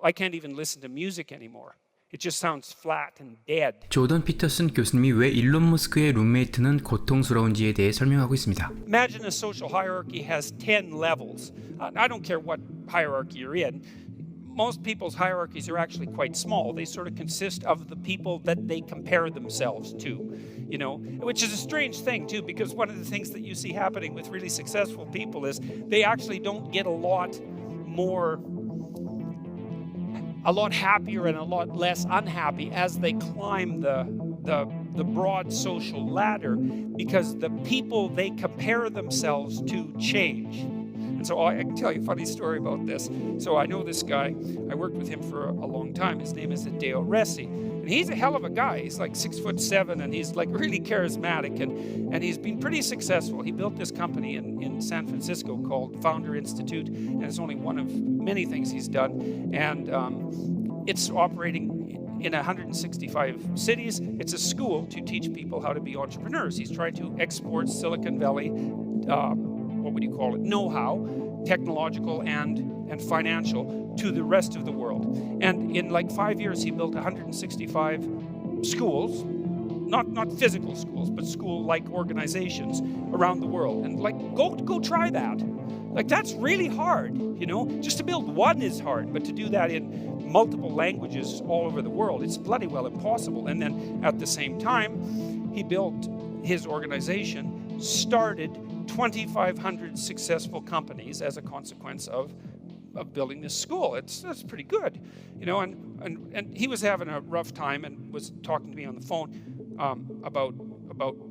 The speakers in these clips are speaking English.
I can't even listen to music anymore. It just sounds flat and dead. 조던피터슨 교수님이 왜 일론 머스크의 룸메이트는 고통스러운지에 대해 설명하고 있습니다. Imagine a social hierarchy has 10 levels. I don't care what hierarchy you're in. Most people's hierarchies are actually quite small. They sort of consist of the people that they compare themselves to, which is a strange thing too, because one of the things that you see happening with really successful people is they actually don't get a lot happier and a lot less unhappy as they climb the broad social ladder, because the people they compare themselves to change. And so I can tell you a funny story about this. So I know this guy. I worked with him for a long time. His name is Deo Resi. And he's a hell of a guy. He's like 6'7", and he's like really charismatic, and he's been pretty successful. He built this company in San Francisco called Founder Institute, and it's only one of many things he's done. And it's operating in 165 cities. It's a school to teach people how to be entrepreneurs. He's trying to export Silicon Valley know-how, technological and financial, to the rest of the world. And in like 5 years, he built 165 schools, not physical schools, but school-like organizations around the world. And like, go try that. Like, that's really hard, Just to build one is hard, but to do that in multiple languages all over the world, it's bloody well impossible. And then at the same time, he built his organization, started 2,500 successful companies as a consequence of building this school. That's pretty good, and he was having a rough time and was talking to me on the phone about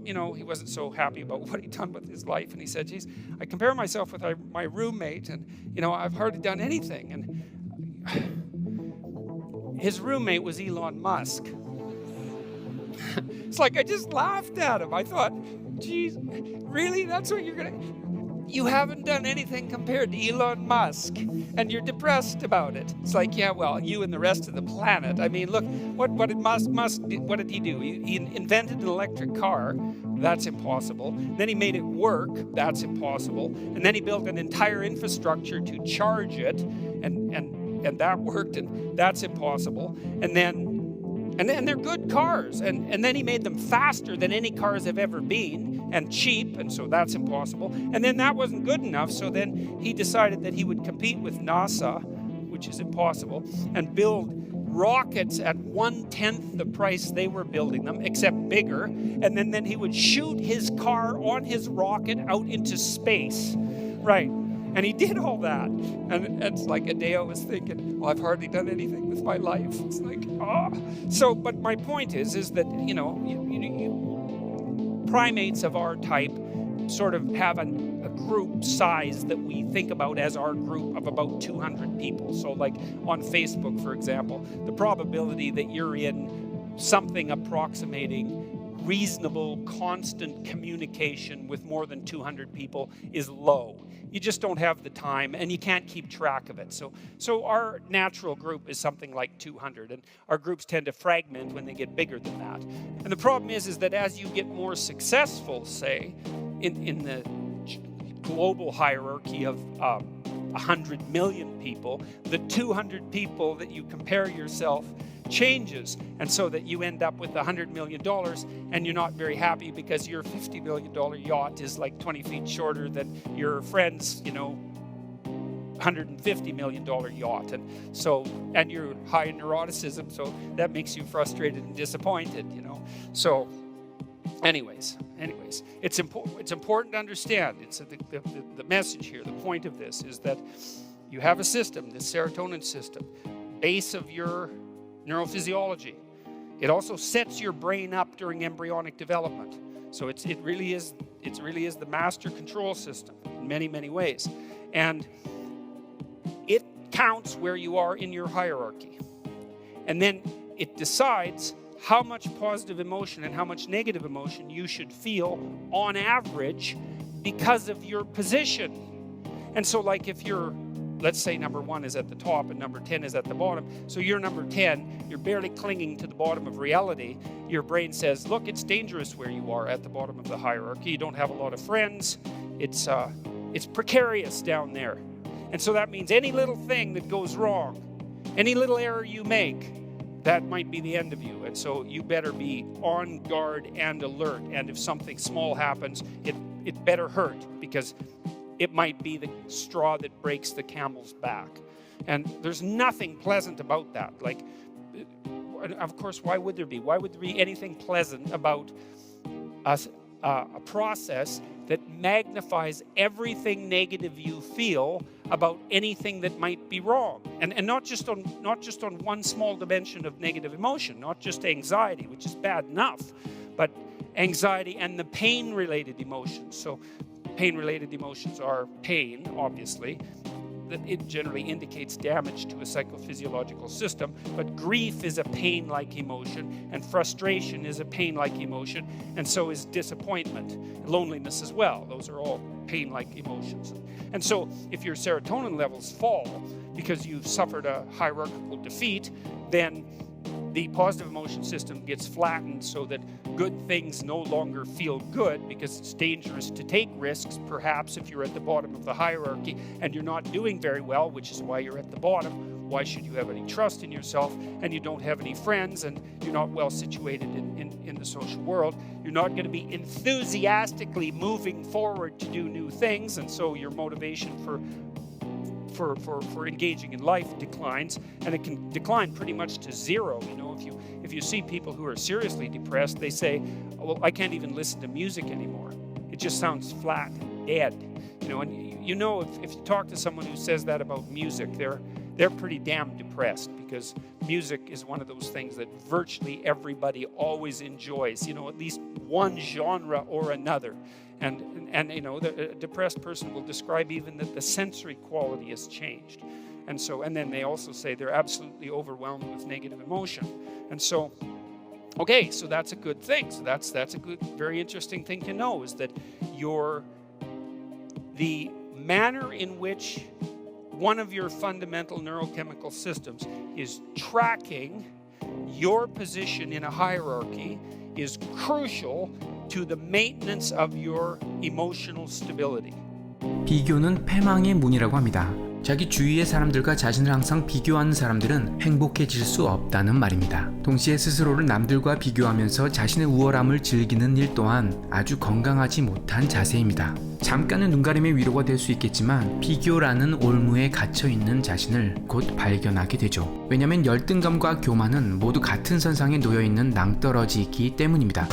he wasn't so happy about what he'd done with his life. And he said, geez, I compare myself with my roommate, and I've hardly done anything. And his roommate was Elon Musk. It's like I just laughed at him. I thought, geez, really? That's what you haven't done anything compared to Elon Musk, and you're depressed about it. It's like, yeah, well, you and the rest of the planet. I mean, look, what did Musk do? What did he do? He invented an electric car. That's impossible. Then he made it work. That's impossible. And then he built an entire infrastructure to charge it, and that worked, and that's impossible. And they're good cars, and then he made them faster than any cars have ever been, and cheap, and so that's impossible. And then that wasn't good enough, so then he decided that he would compete with NASA, which is impossible, and build rockets at 1/10 the price they were building them, except bigger, and then he would shoot his car on his rocket out into space. Right. And he did all that. And it's like Adeo was thinking, well, I've hardly done anything with my life. It's like, So, but my point is that, primates of our type sort of have a group size that we think about as our group of about 200 people. So like on Facebook, for example, the probability that you're in something approximating reasonable, constant communication with more than 200 people is low. You just don't have the time, and you can't keep track of it. So our natural group is something like 200, and our groups tend to fragment when they get bigger than that. And the problem is that as you get more successful, say, in the global hierarchy of 100 million people, the 200 people that you compare yourself changes, and so that you end up with $100 million, and you're not very happy because your $50 million yacht is like 20 feet shorter than your friend's, $150 million yacht, and you're high in neuroticism, so that makes you frustrated and disappointed, So, anyways, it's important to understand. It's the message here. The point of this is that you have a system, the serotonin system, base of your neurophysiology. It also sets your brain up during embryonic development. So it really is the master control system in many, many ways. And it counts where you are in your hierarchy. And then it decides how much positive emotion and how much negative emotion you should feel on average because of your position. And so like if you're, let's say number 1 is at the top and number 10 is at the bottom. So you're number 10, you're barely clinging to the bottom of reality. Your brain says, look, it's dangerous where you are at the bottom of the hierarchy. You don't have a lot of friends. It's precarious down there. And so that means any little thing that goes wrong, Any little error you make, that might be the end of you. And so you better be on guard and alert. And if something small happens, it better hurt, because it might be the straw that breaks the camel's back. And there's nothing pleasant about that. Like, of course, why would there be? Why would there be anything pleasant about a process that magnifies everything negative you feel about anything that might be wrong? And not just on one small dimension of negative emotion, not just anxiety, which is bad enough, but anxiety and the pain-related emotions. So pain-related emotions are pain, obviously. That it generally indicates damage to a psychophysiological system, but grief is a pain-like emotion, and frustration is a pain-like emotion, and so is disappointment, loneliness as well. Those are all pain-like emotions. And so if your serotonin levels fall because you've suffered a hierarchical defeat, then the positive emotion system gets flattened so that good things no longer feel good, because it's dangerous to take risks, perhaps, if you're at the bottom of the hierarchy and you're not doing very well, which is why you're at the bottom. Why should you have any trust in yourself? And you don't have any friends, and you're not well situated in the social world. You're not going to be enthusiastically moving forward to do new things, and so your motivation for engaging in life declines, and it can decline pretty much to zero. You know, if you see people who are seriously depressed, they say, oh, well, I can't even listen to music anymore. It just sounds flat, dead. You know, and you know, if you talk to someone who says that about music, they're pretty damn depressed, because music is one of those things that virtually everybody always enjoys, you know, at least one genre or another. And you know, a depressed person will describe even that the sensory quality has changed. And then they also say they're absolutely overwhelmed with negative emotion. And so, okay, so that's a good thing. So that's a good, very interesting thing to know, is that the manner in which one of your fundamental neurochemical systems is tracking your position in a hierarchy is crucial to the maintenance of your emotional stability. 비교는 패망의 문이라고 합니다. 자기 주위의 사람들과 자신을 항상 비교하는 사람들은 행복해질 수 없다는 말입니다. 동시에 스스로를 남들과 비교하면서 자신의 우월함을 즐기는 일 또한 아주 건강하지 못한 자세입니다. 잠깐의 눈가림의 위로가 될 수 있겠지만 비교라는 올무에 갇혀있는 자신을 곧 발견하게 되죠. 왜냐하면 열등감과 교만은 모두 같은 선상에 놓여있는 낭떠러지이기 때문입니다.